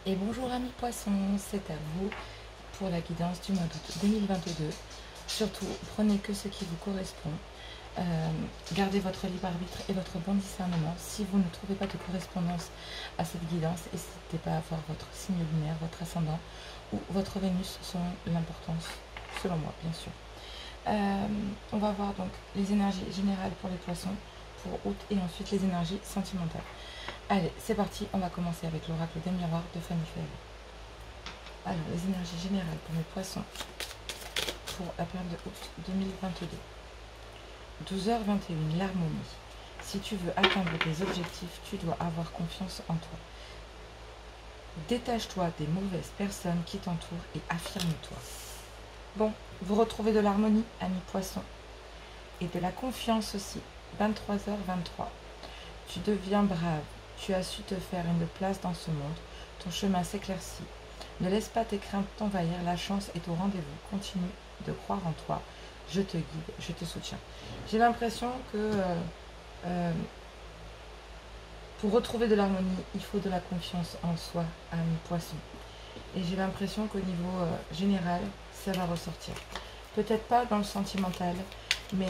Et bonjour amis poissons, c'est à vous pour la guidance du mois d'août 2022. Surtout, prenez que ce qui vous correspond. Gardez votre libre arbitre et votre bon discernement. Si vous ne trouvez pas de correspondance à cette guidance, n'hésitez pas à voir votre signe lunaire, votre ascendant ou votre Vénus selon l'importance, selon moi bien sûr. On va voir donc les énergies générales pour les poissons pour août et ensuite les énergies sentimentales. Allez, c'est parti, on va commencer avec l'oracle des miroirs de Fanny Ferry. Alors, les énergies générales pour mes poissons pour la période de août 2022. 12h21, l'harmonie. Si tu veux atteindre tes objectifs, tu dois avoir confiance en toi. Détache-toi des mauvaises personnes qui t'entourent et affirme-toi. Bon, vous retrouvez de l'harmonie, amis poissons, et de la confiance aussi. 23h23. Tu deviens brave. Tu as su te faire une place dans ce monde. Ton chemin s'éclaircit. Ne laisse pas tes craintes t'envahir. La chance est au rendez-vous. Continue de croire en toi. Je te guide, je te soutiens. J'ai l'impression que pour retrouver de l'harmonie, il faut de la confiance en soi, amis poissons. Et j'ai l'impression qu'au niveau général, ça va ressortir. Peut-être pas dans le sentimental, mais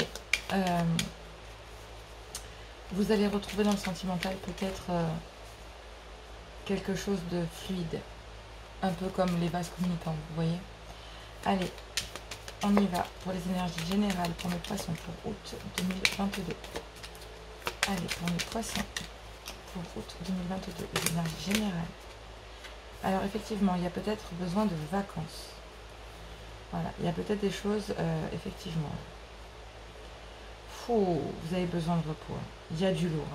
vous allez retrouver dans le sentimental peut-être quelque chose de fluide. Un peu comme les vases communicants, vous voyez. Allez, on y va pour les énergies générales pour mes poissons pour août 2022. Allez, pour mes poissons pour août 2022, les énergies générales. Alors effectivement, il y a peut-être besoin de vacances. Voilà, il y a peut-être des choses, effectivement. Vous avez besoin de repos. Il y a du lourd.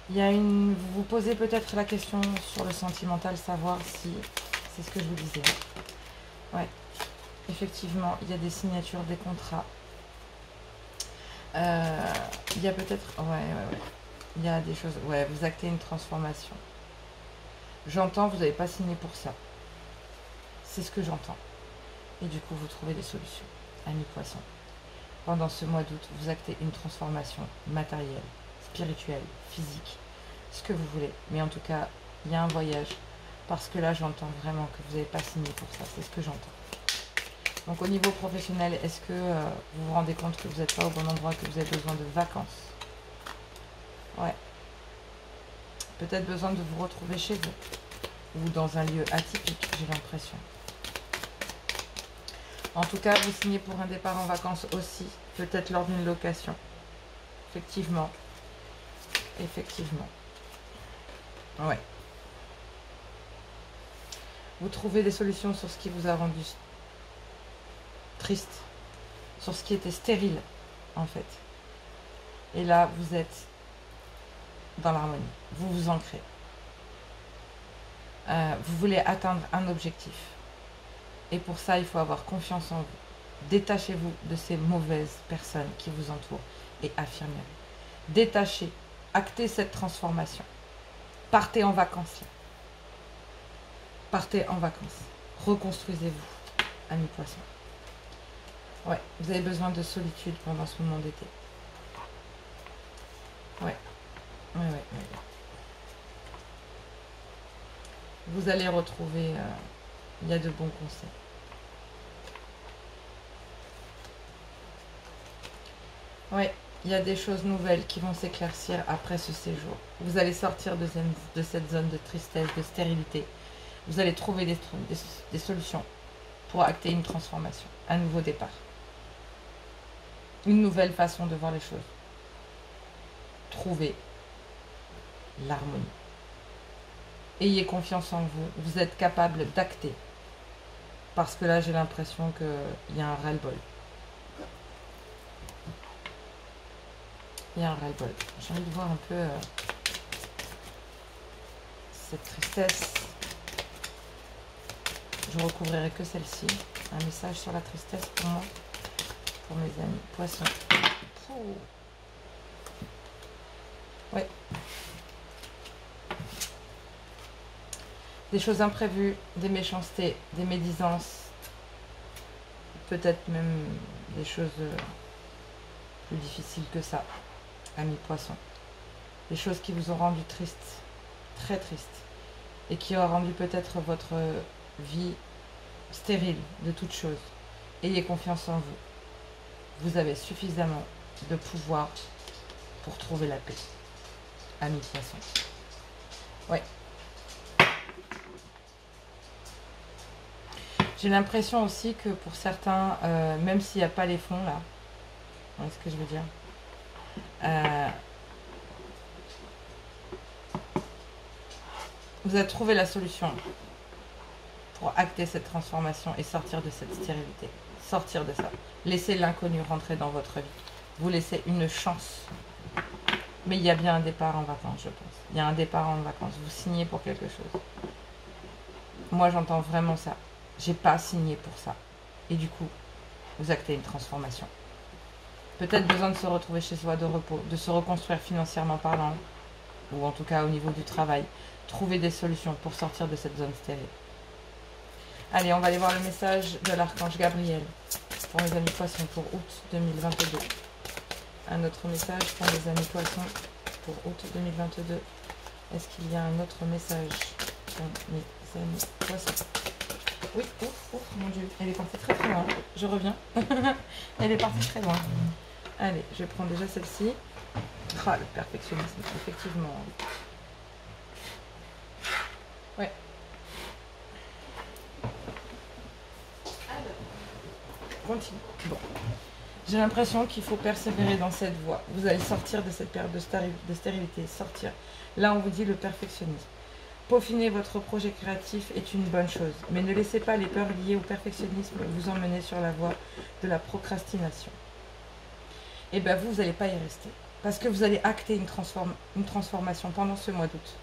Il y a une. Vous vous posez peut-être la question sur le sentimental, savoir si. C'est ce que je vous disais. Ouais. Effectivement, il y a des signatures, des contrats. Il y a peut-être. Ouais. Il y a des choses. Ouais, vous actez une transformation. J'entends, vous n'avez pas signé pour ça. C'est ce que j'entends. Et du coup, vous trouvez des solutions, amis poissons. Pendant ce mois d'août, vous actez une transformation matérielle, spirituelle, physique, ce que vous voulez. Mais en tout cas, il y a un voyage. Parce que là, j'entends vraiment que vous n'avez pas signé pour ça. C'est ce que j'entends. Donc au niveau professionnel, est-ce que vous vous rendez compte que vous n'êtes pas au bon endroit, que vous avez besoin de vacances? Ouais. Peut-être besoin de vous retrouver chez vous. Ou dans un lieu atypique, j'ai l'impression. En tout cas, vous signez pour un départ en vacances aussi. Peut-être lors d'une location. Effectivement. Effectivement. Ouais. Vous trouvez des solutions sur ce qui vous a rendu triste. Sur ce qui était stérile, en fait. Et là, vous êtes dans l'harmonie. Vous vous ancrez. Vous voulez atteindre un objectif. Et pour ça, il faut avoir confiance en vous. Détachez-vous de ces mauvaises personnes qui vous entourent et affirmez-vous. Détachez, actez cette transformation. Partez en vacances. Partez en vacances. Reconstruisez-vous, amis poissons. Ouais, vous avez besoin de solitude pendant ce moment d'été. Ouais. Ouais. Vous allez retrouver, il y a de bons conseils. Ouais, il y a des choses nouvelles qui vont s'éclaircir après ce séjour. Vous allez sortir de cette zone de tristesse, de stérilité. Vous allez trouver des solutions pour acter une transformation, un nouveau départ. Une nouvelle façon de voir les choses. Trouvez l'harmonie. Ayez confiance en vous. Vous êtes capable d'acter. Parce que là, j'ai l'impression qu'il y a un ras-le-bol. Il y a un ras-le-bol. J'ai envie de voir un peu cette tristesse. Je recouvrirai que celle-ci. Un message sur la tristesse pour moi, pour mes amis poissons. Ouais. Des choses imprévues, des méchancetés, des médisances, peut-être même des choses plus difficiles que ça, amis poissons. Des choses qui vous ont rendu triste, très triste, et qui aura rendu peut-être votre vie stérile de toute chose. Ayez confiance en vous. Vous avez suffisamment de pouvoir pour trouver la paix. Amis poissons. Ouais. J'ai l'impression aussi que pour certains, même s'il n'y a pas les fonds là, vous voyez ce que je veux dire, vous avez trouvé la solution pour acter cette transformation et sortir de cette stérilité. Sortir de ça. Laissez l'inconnu rentrer dans votre vie. Vous laissez une chance. Mais il y a bien un départ en vacances, je pense. Il y a un départ en vacances. Vous signez pour quelque chose. Moi, j'entends vraiment ça. J'ai pas signé pour ça. Et du coup, vous actez une transformation. Peut-être besoin de se retrouver chez soi, de repos, de se reconstruire financièrement parlant, ou en tout cas au niveau du travail. Trouver des solutions pour sortir de cette zone stérile. Allez, on va aller voir le message de l'archange Gabriel pour mes amis poissons pour août 2022. Un autre message pour mes amis poissons pour août 2022. Est-ce qu'il y a un autre message pour mes amis poissons? Oui, oh mon Dieu, elle est partie très très loin. Je reviens. Elle est partie très loin. Allez, je prends déjà celle-ci. Ah, le perfectionnisme, effectivement. Ouais. Continue. Bon. J'ai l'impression qu'il faut persévérer dans cette voie. Vous allez sortir de cette période de stérilité. Sortir. Là, on vous dit le perfectionnisme. Peaufiner votre projet créatif est une bonne chose, mais ne laissez pas les peurs liées au perfectionnisme vous emmener sur la voie de la procrastination. Et bien vous n'allez pas y rester, parce que vous allez acter une transformation pendant ce mois d'août.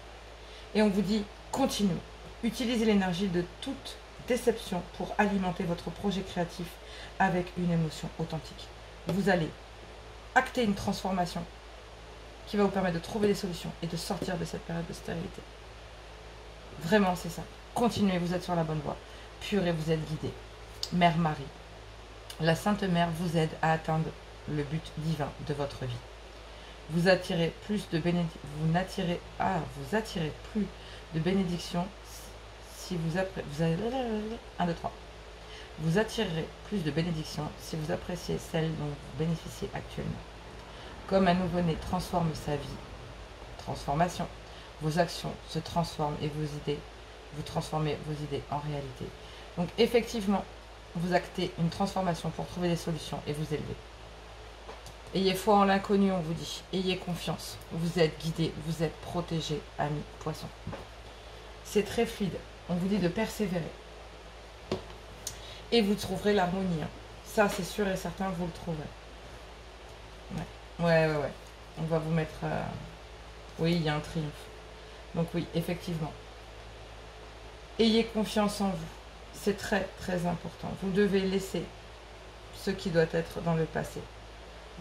Et on vous dit, continue, utilisez l'énergie de toute déception pour alimenter votre projet créatif avec une émotion authentique. Vous allez acter une transformation qui va vous permettre de trouver des solutions et de sortir de cette période de stérilité. Vraiment, c'est ça. Continuez, vous êtes sur la bonne voie. Purée, vous êtes guidé. Mère Marie, la Sainte Mère vous aide à atteindre le but divin de votre vie. Vous attirez plus de bénédictions. Vous attirez plus de bénédictions si vous appréciez. 1, 2, 3. Vous attirerez plus de bénédictions si vous appréciez celles dont vous bénéficiez actuellement. Comme un nouveau-né transforme sa vie. Transformation. Vos actions se transforment et vous transformez vos idées en réalité. Donc effectivement, vous actez une transformation pour trouver des solutions et vous élever. Ayez foi en l'inconnu, on vous dit. Ayez confiance. Vous êtes guidés, vous êtes protégés, amis poissons. C'est très fluide. On vous dit de persévérer. Et vous trouverez l'harmonie. Ça, c'est sûr et certain, vous le trouverez. Ouais. On va vous mettre... Oui, il y a un triomphe. Donc oui, effectivement. Ayez confiance en vous. C'est très, très important. Vous devez laisser ce qui doit être dans le passé.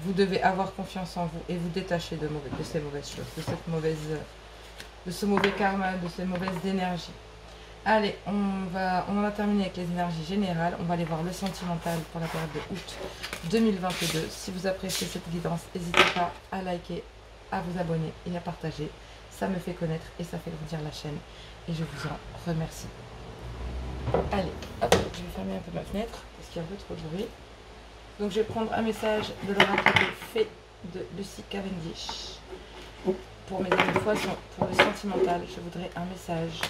Vous devez avoir confiance en vous et vous détacher de ces mauvaises choses, de ce mauvais karma, de ces mauvaises énergies. Allez, on en a terminé avec les énergies générales. On va aller voir le sentimental pour la période de août 2022. Si vous appréciez cette guidance, n'hésitez pas à liker, à vous abonner et à partager. Ça me fait connaître et ça fait grandir la chaîne. Et je vous en remercie. Allez, hop, je vais fermer un peu ma fenêtre parce qu'il y a un peu trop de bruit. Donc je vais prendre un message de l'oracle fait de Lucie Cavendish. Pour mes amis poissons, pour le sentimental, je voudrais un message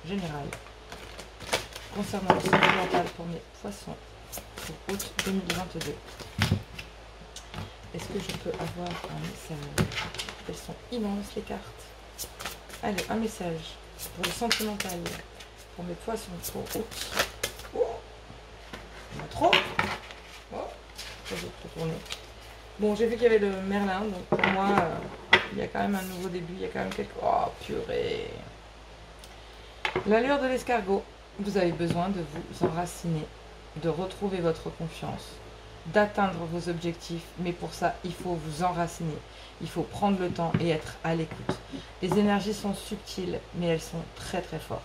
général concernant le sentimental pour mes poissons pour août 2022. Est-ce que je peux avoir un message? Elles sont immenses les cartes. Allez, un message pour le sentimental pour mes poissons pour août. Oh, il y en a trop. Oh, je vais retourner. Bon, j'ai vu qu'il y avait le Merlin, donc pour moi, il y a quand même un nouveau début. Il y a quand même quelques... Oh, purée. L'allure de l'escargot. Vous avez besoin de vous enraciner, de retrouver votre confiance, d'atteindre vos objectifs, mais pour ça, il faut vous enraciner. Il faut prendre le temps et être à l'écoute. Les énergies sont subtiles, mais elles sont très très fortes.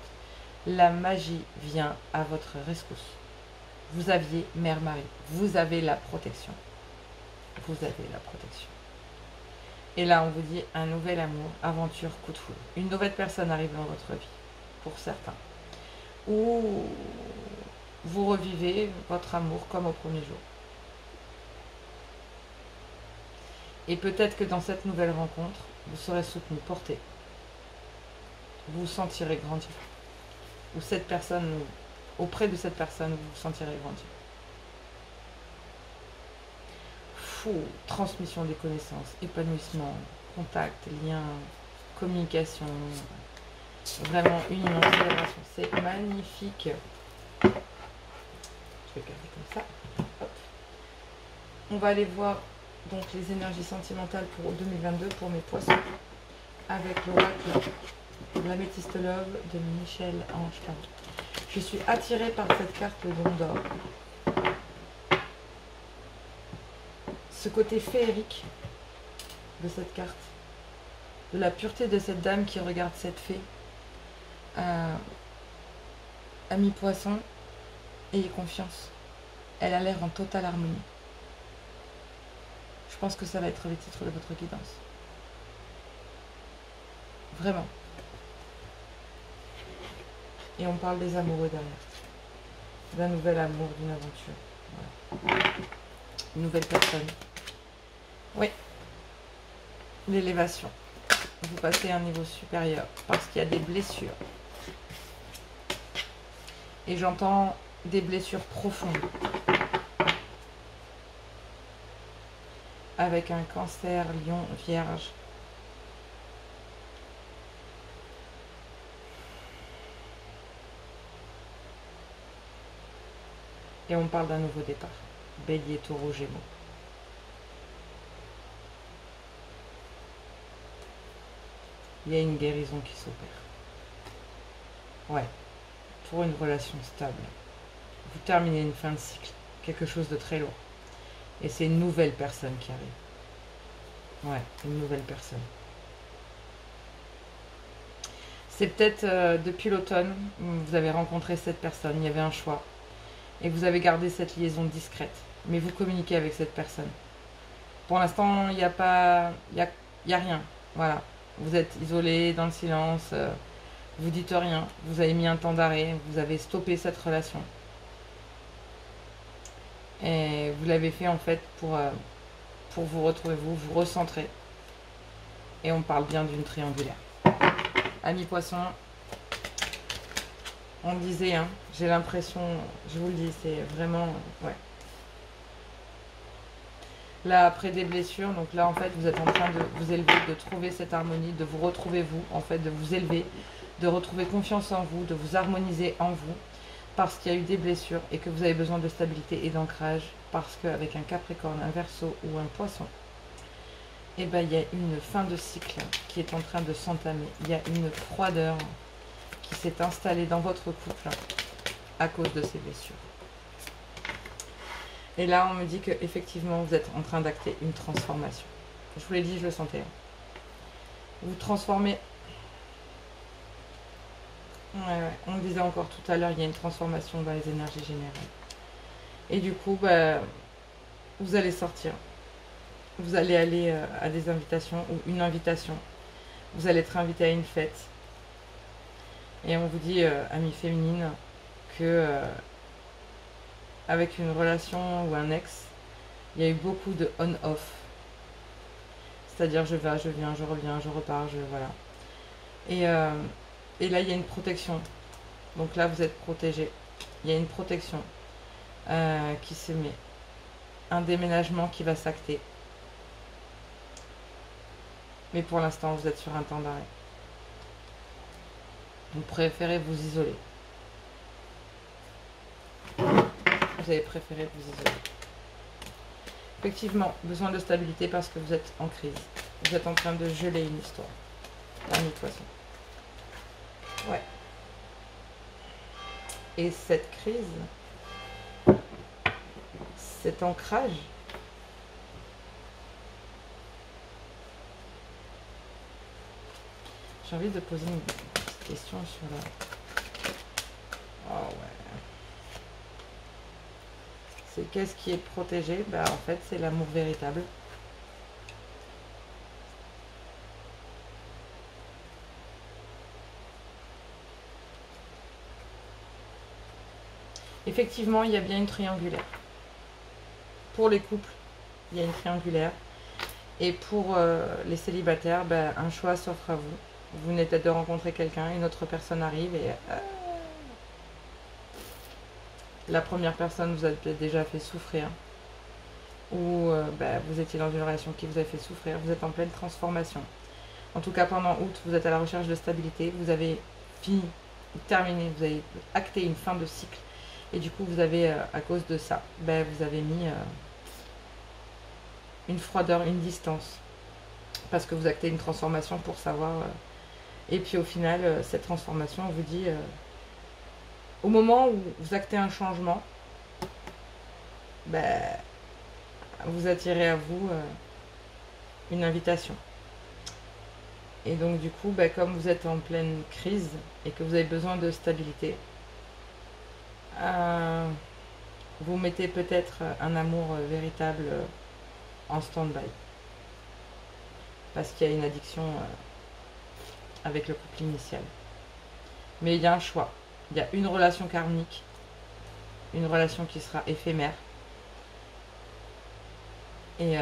La magie vient à votre rescousse. Vous aviez Mère Marie, vous avez la protection. Vous avez la protection. Et là, on vous dit un nouvel amour, aventure, coup de foudre. Une nouvelle personne arrive dans votre vie, pour certains. Ou vous revivez votre amour comme au premier jour. Et peut-être que dans cette nouvelle rencontre, vous serez soutenu, porté. Vous vous sentirez grandir. Ou cette personne, auprès de cette personne, vous vous sentirez grandir. Transmission des connaissances, épanouissement, contact, lien, communication, vraiment une immense célébration. C'est magnifique. Je vais garder comme ça. Hop. On va aller voir donc les énergies sentimentales pour 2022 pour mes poissons avec l'oracle de l'améthyste love de Michel Ange Tarot. Je suis attirée par cette carte de Lion d'or. Ce côté féerique de cette carte, de la pureté de cette dame qui regarde cette fée, ami poisson, ayez confiance. Elle a l'air en totale harmonie. Je pense que ça va être le titre de votre guidance. Vraiment. Et on parle des amoureux derrière. D'un nouvel amour, d'une aventure. Voilà. Une nouvelle personne. Oui. L'élévation. Vous passez à un niveau supérieur parce qu'il y a des blessures. Et j'entends des blessures profondes. Avec un cancer, lion, vierge. Et on parle d'un nouveau départ. Bélier, taureau, gémeaux. Il y a une guérison qui s'opère. Ouais. Pour une relation stable. Vous terminez une fin de cycle. Quelque chose de très lourd. Et c'est une nouvelle personne qui arrive. Ouais, une nouvelle personne. C'est peut-être depuis l'automne, vous avez rencontré cette personne, il y avait un choix. Et vous avez gardé cette liaison discrète. Mais vous communiquez avec cette personne. Pour l'instant, il n'y a pas... Il y a rien. Voilà. Vous êtes isolé dans le silence. Vous dites rien. Vous avez mis un temps d'arrêt. Vous avez stoppé cette relation. Et vous l'avez fait en fait pour vous retrouver, vous recentrer. Et on parle bien d'une triangulaire. Amis poissons, on le disait, hein, j'ai l'impression, je vous le dis, c'est vraiment... Ouais. Là, après des blessures, donc là, en fait, vous êtes en train de vous élever, de trouver cette harmonie, de vous retrouver vous, en fait, de vous élever, de retrouver confiance en vous, de vous harmoniser en vous, parce qu'il y a eu des blessures et que vous avez besoin de stabilité et d'ancrage, parce qu'avec un Capricorne, un Verseau ou un Poisson, eh ben, il y a une fin de cycle qui est en train de s'entamer. Il y a une froideur qui s'est installée dans votre couple à cause de ces blessures. Et là, on me dit qu'effectivement, vous êtes en train d'acter une transformation. Je vous l'ai dit, je le sentais. Vous transformez. Ouais. On me disait encore tout à l'heure, il y a une transformation dans les énergies générales. Et du coup, bah, vous allez sortir. Vous allez aller à des invitations ou une invitation. Vous allez être invité à une fête. Et on vous dit, amie féminine, que avec une relation ou un ex, il y a eu beaucoup de on-off. C'est-à-dire je vais, je viens, je reviens, je repars, voilà. Et là, il y a une protection. Donc là, vous êtes protégé. Il y a une protection qui se met. Un déménagement qui va s'acter. Mais pour l'instant, vous êtes sur un temps d'arrêt. Vous préférez vous isoler. Vous avez préféré vous isoler. Effectivement, besoin de stabilité parce que vous êtes en crise. Vous êtes en train de geler une histoire. Ami poisson. Ouais. Et cette crise, cet ancrage, j'ai envie de poser une petite question sur la... Oh ouais. C'est qu'est-ce qui est protégé? Bah, en fait, c'est l'amour véritable. Effectivement, il y a bien une triangulaire. Pour les couples, il y a une triangulaire. Et pour les célibataires, ben, un choix s'offre à vous. Vous venez peut-être de rencontrer quelqu'un, une autre personne arrive et la première personne vous a peut-être déjà fait souffrir. Ou ben, vous étiez dans une relation qui vous a fait souffrir. Vous êtes en pleine transformation. En tout cas, pendant août, vous êtes à la recherche de stabilité. Vous avez fini, terminé, vous avez acté une fin de cycle. Et du coup, vous avez, à cause de ça, ben, vous avez mis une froideur, une distance. Parce que vous actez une transformation pour savoir. Et puis au final, cette transformation, on vous dit, au moment où vous actez un changement, ben, vous attirez à vous une invitation. Et donc du coup, ben, comme vous êtes en pleine crise et que vous avez besoin de stabilité, vous mettez peut-être un amour véritable en stand-by. Parce qu'il y a une addiction avec le couple initial. Mais il y a un choix. Il y a une relation karmique, une relation qui sera éphémère. Et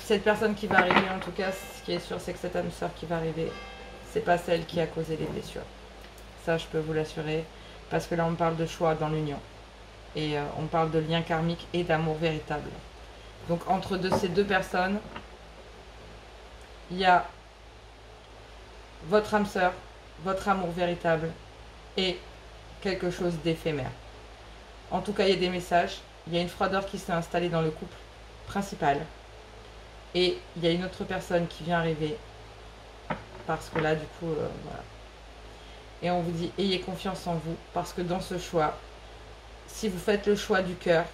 cette personne qui va arriver, en tout cas, ce qui est sûr, c'est que cette âme sœur qui va arriver, c'est pas celle qui a causé les blessures. Ça, je peux vous l'assurer, parce que là, on parle de choix dans l'union. Et on parle de lien karmique et d'amour véritable. Donc, entre ces deux personnes, il y a votre âme sœur, votre amour véritable et quelque chose d'éphémère. En tout cas, il y a des messages. Il y a une froideur qui s'est installée dans le couple principal. Et il y a une autre personne qui vient arriver. Parce que là, du coup, voilà. Et on vous dit, ayez confiance en vous. Parce que dans ce choix, si vous faites le choix du cœur,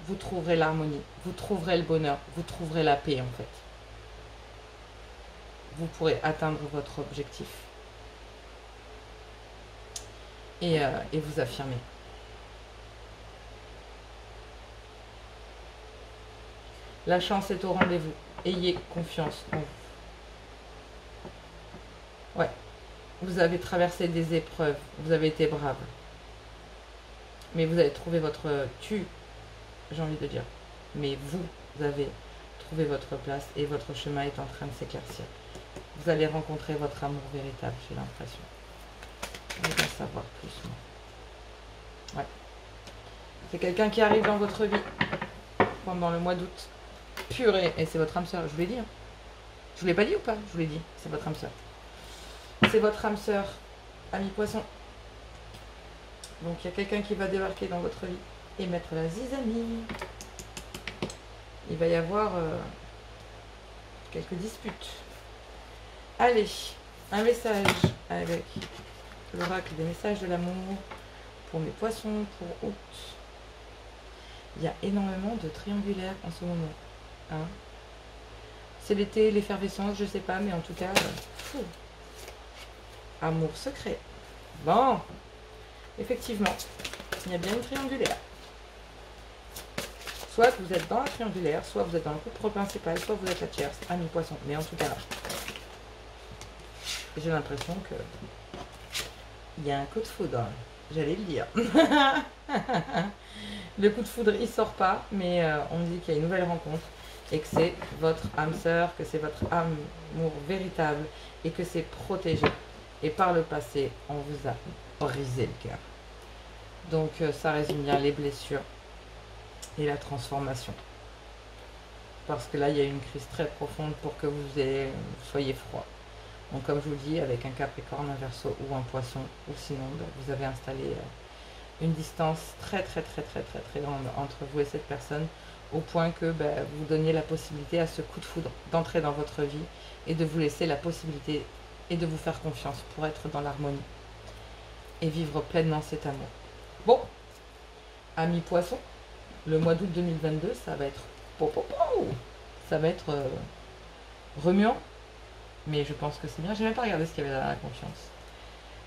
vous trouverez l'harmonie. Vous trouverez le bonheur. Vous trouverez la paix, en fait. Vous pourrez atteindre votre objectif. Et vous affirmer. La chance est au rendez-vous. Ayez confiance en vous. Ouais. Vous avez traversé des épreuves. Vous avez été brave. Mais vous avez trouvé votre j'ai envie de dire. Mais vous avez trouvé votre place et votre chemin est en train de s'éclaircir. Vous allez rencontrer votre amour véritable, j'ai l'impression. Je vais en savoir plus, moi. Ouais. C'est quelqu'un qui arrive dans votre vie pendant le mois d'août. Purée, et c'est votre âme sœur, je vous l'ai dit. Hein. Je vous l'ai pas dit ou pas? Je vous l'ai dit, c'est votre âme sœur. C'est votre âme sœur, ami poisson. Donc il y a quelqu'un qui va débarquer dans votre vie et mettre la zizanie. Il va y avoir quelques disputes. Allez, un message avec l'oracle des messages de l'amour pour mes poissons pour août. Il y a énormément de triangulaires en ce moment. Hein, c'est l'été, l'effervescence, je sais pas, mais en tout cas, amour secret. Bon, effectivement, il y a bien une triangulaire. Soit vous êtes dans la triangulaire, soit vous êtes dans le couple principal, soit vous êtes la tierce, ami poisson. Mais en tout cas, j'ai l'impression que il y a un coup de foudre. J'allais le dire. Le coup de foudre, il sort pas, mais on me dit qu'il y a une nouvelle rencontre et que c'est votre âme sœur, que c'est votre amour véritable et que c'est protégé. Et par le passé, on vous a brisé le cœur. Donc ça résume bien les blessures et la transformation. Parce que là, il y a une crise très profonde pour que vous soyez froid. Donc comme je vous dis, avec un Capricorne, un Verseau ou un Poisson, ou sinon, vous avez installé une distance très grande entre vous et cette personne, au point que vous donniez la possibilité à ce coup de foudre d'entrer dans votre vie et de vous laisser la possibilité et de vous faire confiance pour être dans l'harmonie et vivre pleinement cet amour. Bon, amis poissons, le mois d'août 2022, ça va être ça va être remuant, mais je pense que c'est bien. J'ai même pas regardé ce qu'il y avait dans la confiance.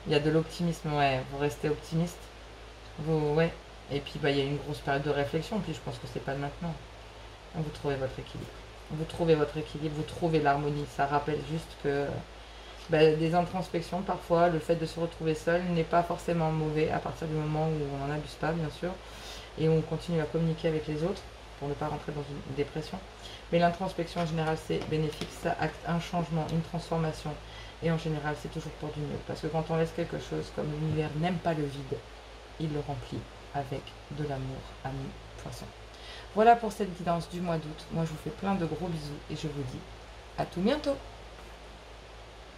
Il y a de l'optimisme, ouais, vous restez optimiste. Ouais. Et puis il y a une grosse période de réflexion, puis je pense que c'est pas maintenant. Vous trouvez votre équilibre. Vous trouvez votre équilibre, vous trouvez l'harmonie. Ça rappelle juste que Des introspections, parfois, le fait de se retrouver seul n'est pas forcément mauvais à partir du moment où on n'en abuse pas, bien sûr, et on continue à communiquer avec les autres pour ne pas rentrer dans une dépression. Mais l'introspection en général c'est bénéfique, ça acte un changement, une transformation, et en général c'est toujours pour du mieux. Parce que quand on laisse quelque chose, comme l'univers n'aime pas le vide, il le remplit avec de l'amour à mi-poisson. Voilà pour cette guidance du mois d'août. Moi je vous fais plein de gros bisous et je vous dis à tout bientôt.